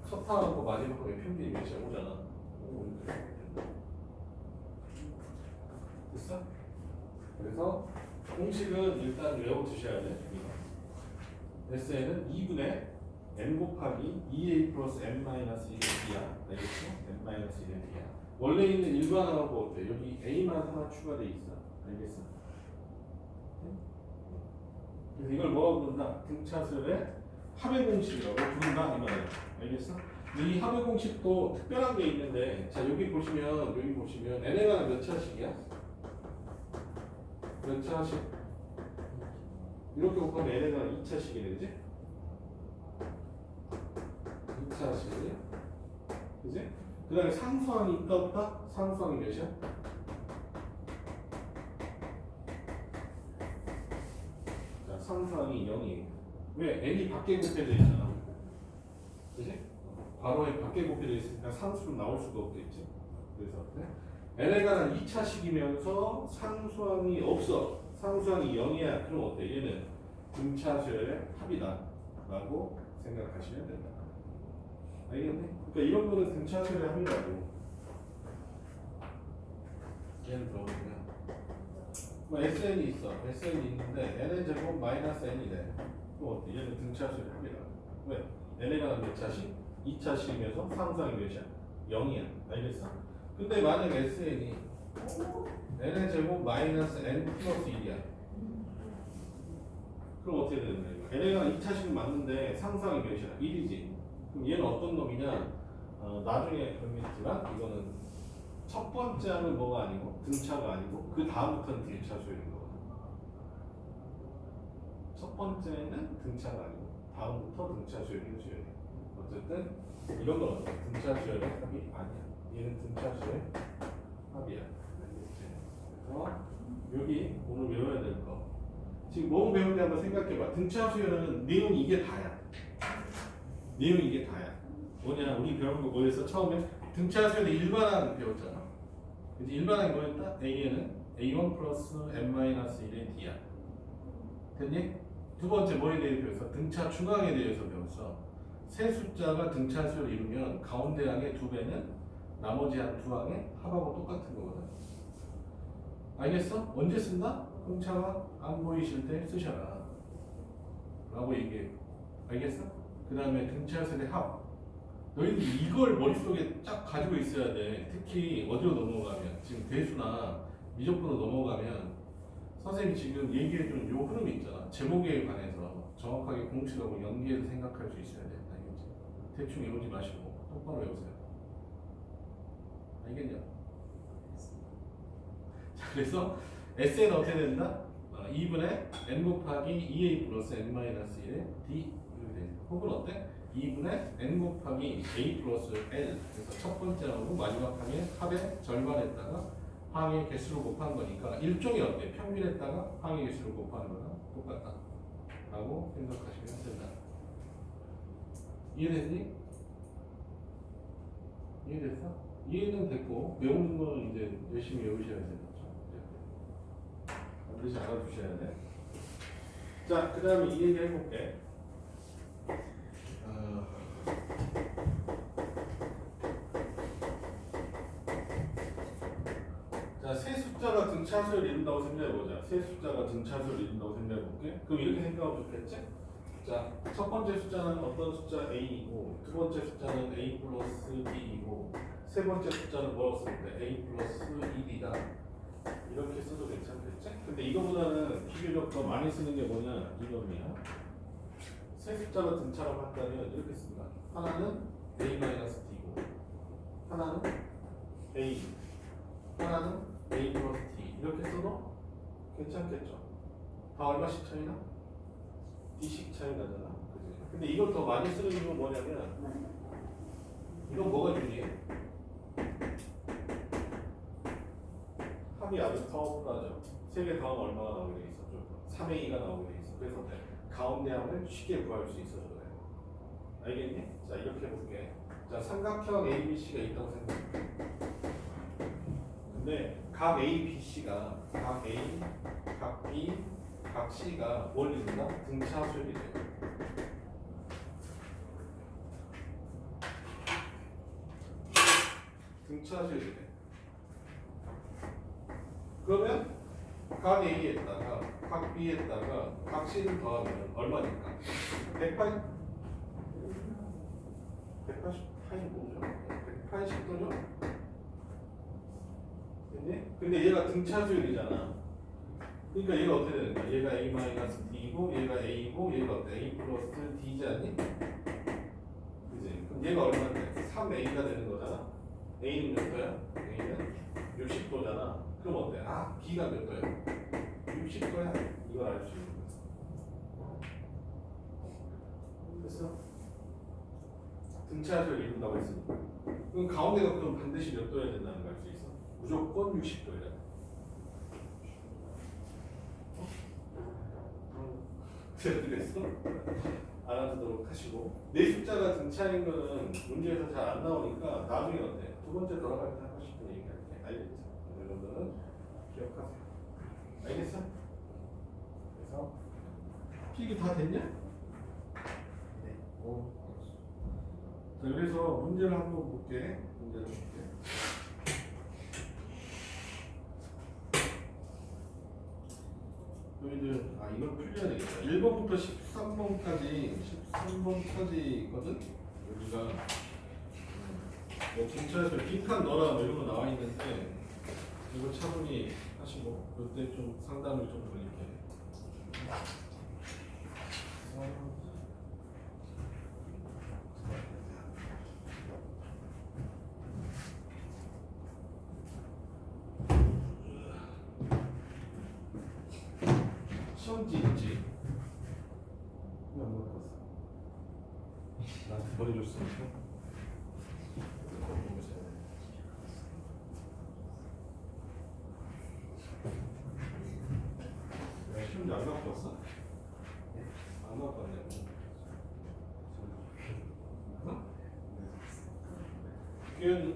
첫 항하고 마지막 항의 평균이 몇이야? 5잖아. 5 이렇게 된다. 됐어? 그래서 공식은 일단 외워두셔야 돼. SN은 2분의 n 곱하기 2a 플러스 n-1의 t야. 알겠죠? n-1의 t야. 원래 있는 일반하고 어때? 여기 A만 하나 추가돼 있어. 알겠어? 그래서 이걸 뭐라고 부른다? 등차수열의 합의 공식이라고 부른다 이 말이야. 알겠어? 근데 이 합의 공식도 특별한 게 있는데, 자 여기 보시면 n가 몇 차식이야? 몇 차식? 이렇게 곱하면 n가 2차식이 되지? 2차식, 그지? 그 다음에 상수항이 있다 없다? 상수항이 몇이야? 자, 상수항이 0이에요. 왜? n이 밖에 곱해져 있잖아. 그지? 괄호에 밖에 곱해져 있으니까 상수는 나올 수가 없겠지. 그래서 n에 관한 2차식이면서 상수항이 없어. 상수항이 0이야. 그럼 어때? 얘는 등차수열의 합이다 라고 생각하시면 된다. 알겠네? 그러니까 이런 거는 등차수열의 합이라고. 얘는 들어보면 뭐 SN이 있어. SN이 있는데 n의 제곱 마이너스 n이 돼. 그럼 어때? 얘는 등차수열의 합이라고. 왜? n에 관한 몇 차식? 2차식이면서 상수항이 몇이야? 0이야. 알겠어? 근데 만약 SN이 n의 제곱 마이너스 n 플러스 1이야. 그럼 어떻게 되는 거야? n에 관한 2차식은 맞는데 상수항이 몇이야? 1이지. 그럼 얘는 어떤 놈이냐? 나중에 그러겠지만 이거는 첫 번째 하는 뭐가 아니고 등차가 아니고 그 다음부터는 등차수열인 거거든. 첫 번째는 등차가 아니고 다음부터 등차수열인 수열이. 어쨌든 이런 건 어때? 등차수열의 합이 아니야. 얘는 등차수열의 합이야. 알겠지? 그래서 여기 오늘 외워야 될 거. 지금 뭐 배우는지 한번 생각해봐. 등차수열은 내용이 이게 다야. 내용이 이게 다야. 뭐냐? 우리 배운 거 뭐였어? 처음에 등차수열의 일반항 배웠잖아. 이제 일반항이 뭐였다? A에는 A1 플러스 n-1의 D야. 됐니? 두 번째 뭐에 대해 배웠어? 등차 중항에 대해서 배웠어. 세 숫자가 등차수열을 이루면 가운데 항의 2배는 나머지 한 두 항의 합하고 똑같은 거거든. 알겠어? 언제 쓴다? 공차가 안 보이실 때 쓰셔라 라고 얘기해. 알겠어? 그 다음에 등차수열의 합. 너희들 이걸 머릿속에 쫙 가지고 있어야 돼. 특히 어디로 넘어가면 지금 대수나 미적분으로 넘어가면 선생님이 지금 얘기해준 요 흐름이 있잖아. 제목에 관해서 정확하게 공식하고 연계해서 생각할 수 있어야 돼. 알겠지? 대충 외우지 마시고 똑바로 외우세요. 알겠냐? 자, 그래서 SN은 어떻게 된다? 2분의 n 곱하기 2a 플러스 n-1의 d 이렇게 돼. 혹은 어때? 2분의 n 곱하기 a 플러스 l. 그래서 첫 번째 하고 마지막 항의 합의 절반에다가 항의 개수를 곱한 거니까 일종의 어때? 평균에다가 항의 개수를 곱하는 거랑 똑같다 라고 생각하시면 된다. 이해됐니? 이해됐어? 이해는 됐고 외우는 거는 이제 열심히 외우셔야 되겠죠. 반드시 알아두셔야 돼. 자, 그 다음에 이 얘기 해볼게. 자, 세 숫자가 등차수열을 이룬다고 생각해보자. 세 숫자가 등차수열을 이룬다고 생각해볼게. 그럼 이렇게 생각하면 좋겠지? 자, 첫 번째 숫자는 어떤 숫자 A이고, 두 번째 숫자는 A 플러스 B이고, 세 번째 숫자는 뭐라고 쓸 때? A 플러스 1이다. 이렇게 써도 괜찮겠지? 근데 이거보다는 비교적 더 많이 쓰는 게 뭐냐? 이겁니다. 세 숫자가 등차라고 한다면 이렇게 씁니다. 하나는 A-D고, 하나는 A, 하나는 A 플러스 D. 이렇게 써도 괜찮겠죠? 다 얼마씩 차이나? D씩 차이 나잖아. 그치? 근데 이걸 더 많이 쓰는 이유는 뭐냐면, 이건 뭐가 유리해? 합이 아주 더욱하죠. 세 개 더하면 얼마가 나오게 돼 있어? 3의 2가 나오게 돼 있어. 그래서 가운데 항을 쉽게 구할 수 있어서 그래. 알겠니? 자, 이렇게 해볼게. 자, 삼각형 ABC가 있다고 생각해. 근데 각 A, B, C가 각 A, 각 B, 각 C가 뭘 이룬다? 등차수열이 돼요. 등차수열이 돼. 그러면 각 A에다가 각 B에다가 각 C를 더하면 얼마니까? 180 180 파이 뭐죠? 180도죠? 예? 근데 얘가 등차 수열이잖아. 그러니까 얘가 어떻게 되는 거야? 얘가 A 마이너스 D고 얘가 A고 얘가 어때? A 플러스 D지 않니? 그지? 그럼 얘가 얼마인데? 3A가 되는 거잖아. A는 몇 도야? A는 60도잖아. 그럼 어때? 아, B가 몇 도야? 60도야. 이걸 알 수 있는 거야. 됐어? 등차수를 이룬다고 했으니까. 그럼 가운데가 그럼 반드시 몇 도여야 된다는 걸 알 수 있어? 무조건 60도야. 그랬어? 알아두도록 하시고 내 숫자가 등차인 거는 문제에서 잘 안 나오니까 나중에 어때? 두 번째 돌아갈 때 하고 싶은 얘기할게. 알겠죠? 이 정도는 기억하세요. 알겠어? 그래서 필기 다 됐냐? 네. 자, 그래서 문제를 한번 볼게. 문제를 볼게. 너희들 이걸 풀려야 되겠다. 1번부터 13번까지 있거든. 여기가 뭐 경찰에서 빈칸 넣어라 뭐 이런 거 나와 있는데 이거 차분히 하시고 그때 좀 상담을 좀 드릴게. 시험지 있지? 왜 안 갖고 왔어? 나한테 버려줬으니까. 시험지 안 갖고 왔어? 안 갖고 왔네. 어? 규현이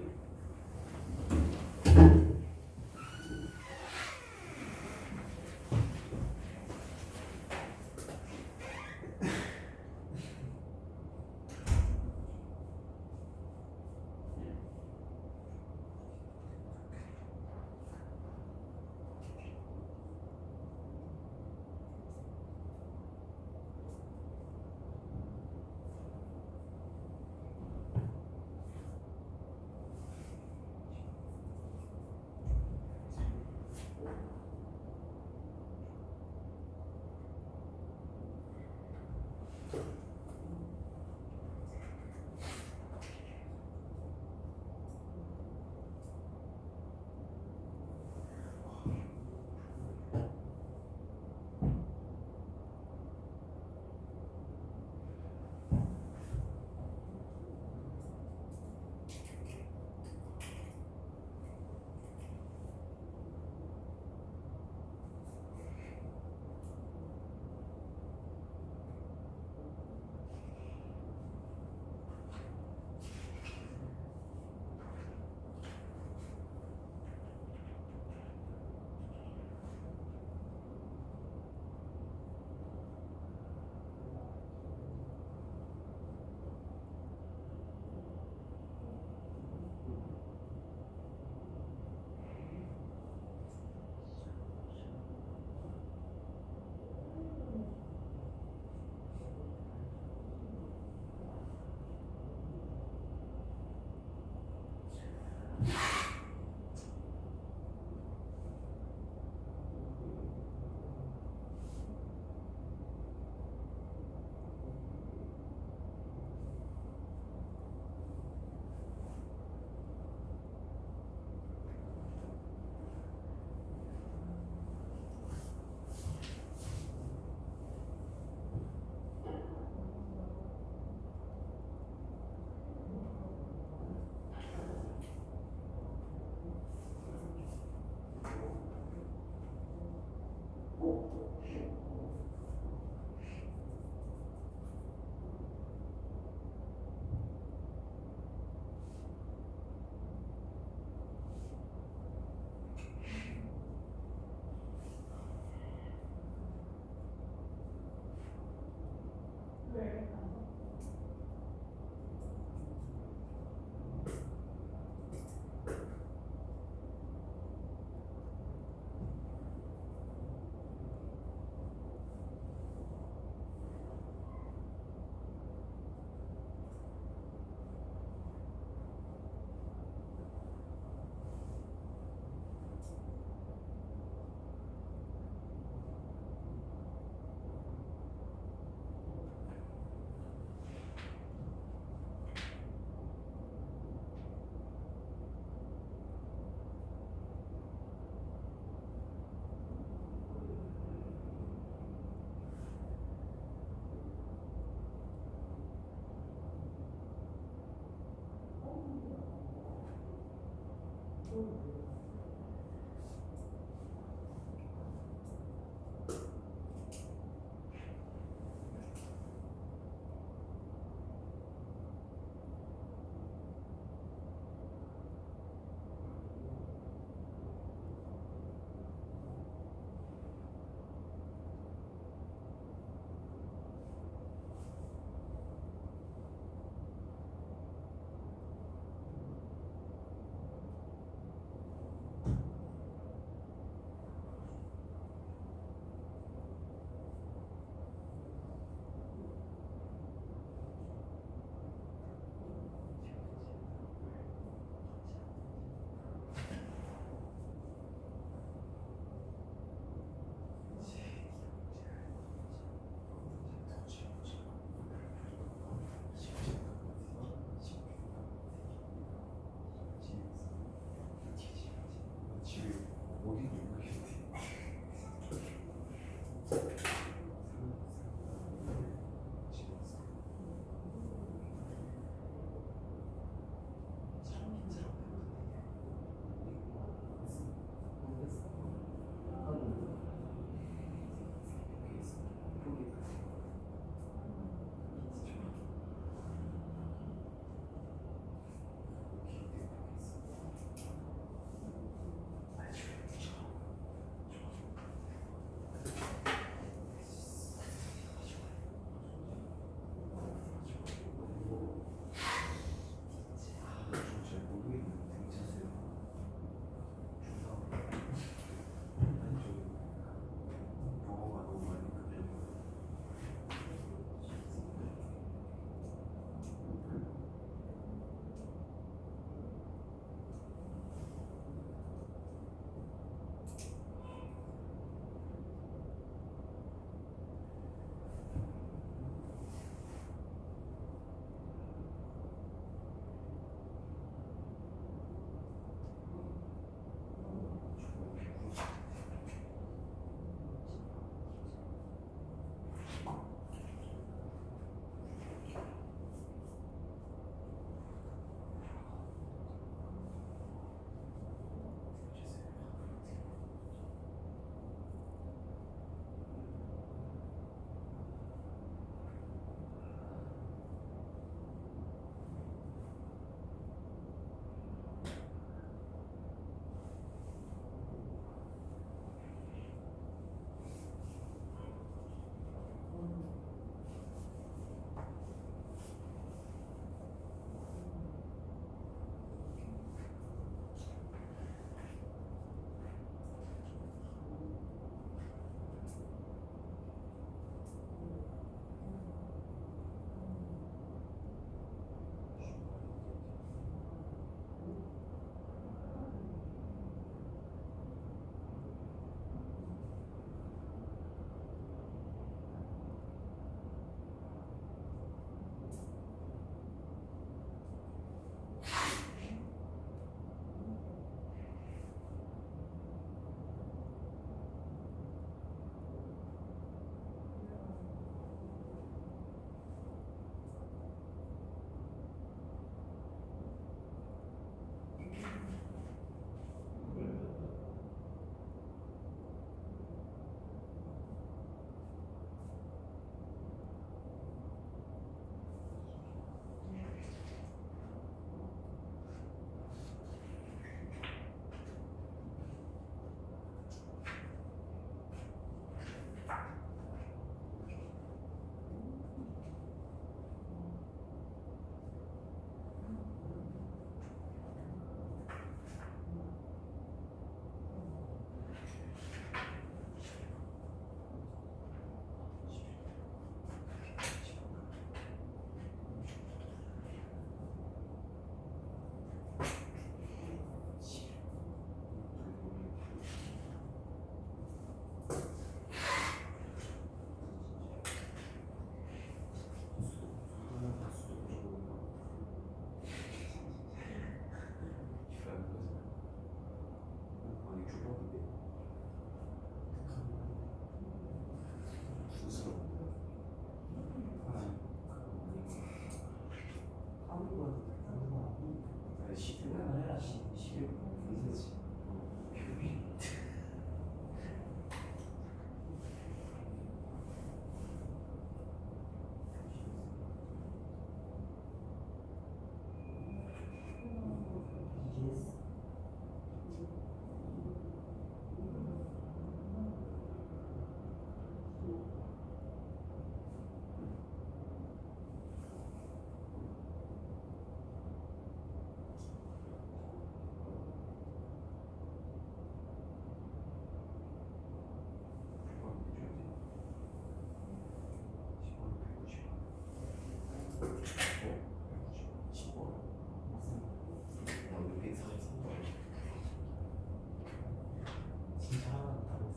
진짜 하나도 다르겠어.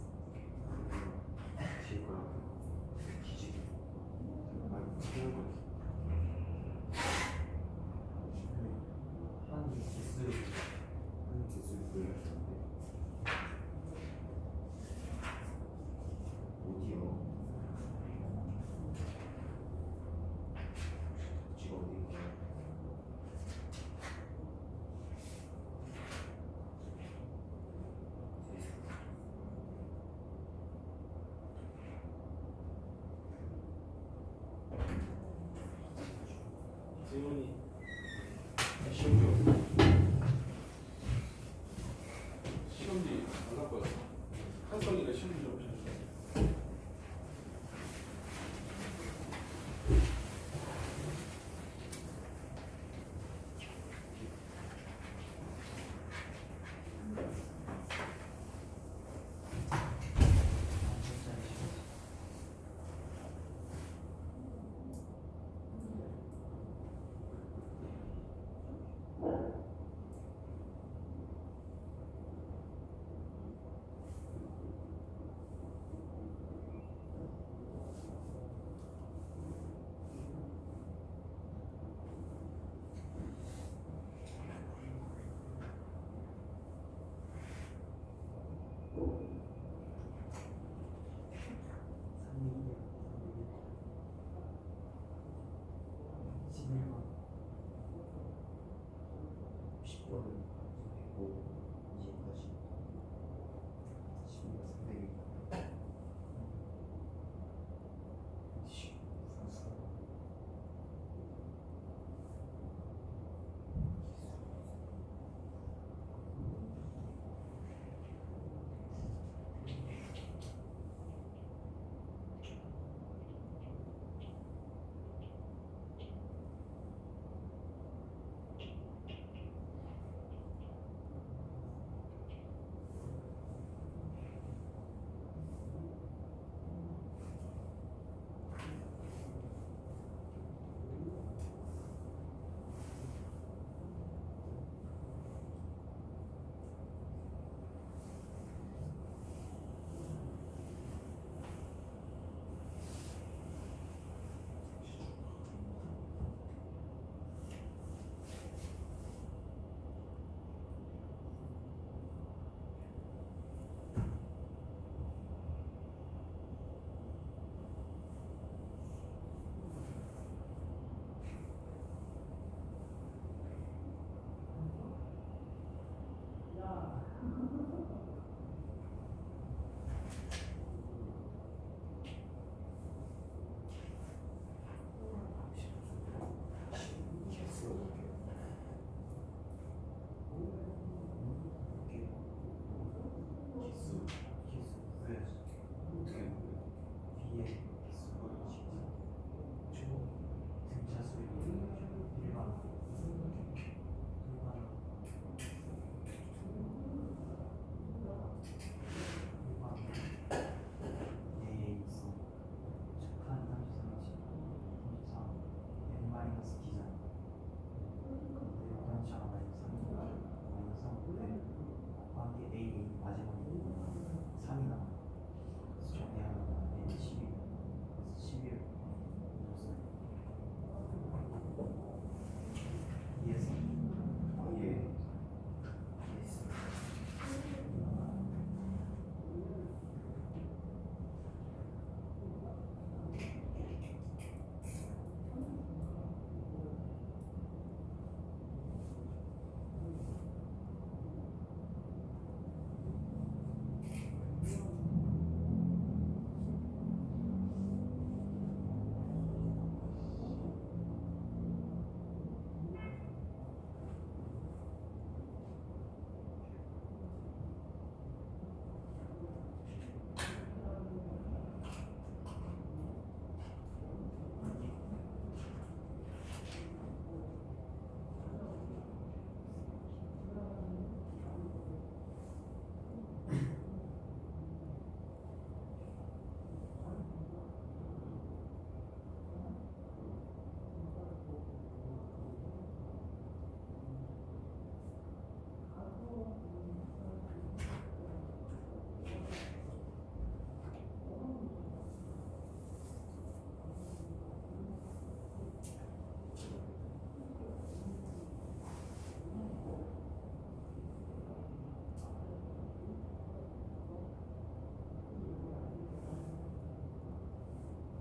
뒤에 거랑 뒤지기. 아, 생각할 거 있어. 한 개수 한 개수를 불러주는데 어디요? 지가 어디인가? 질문이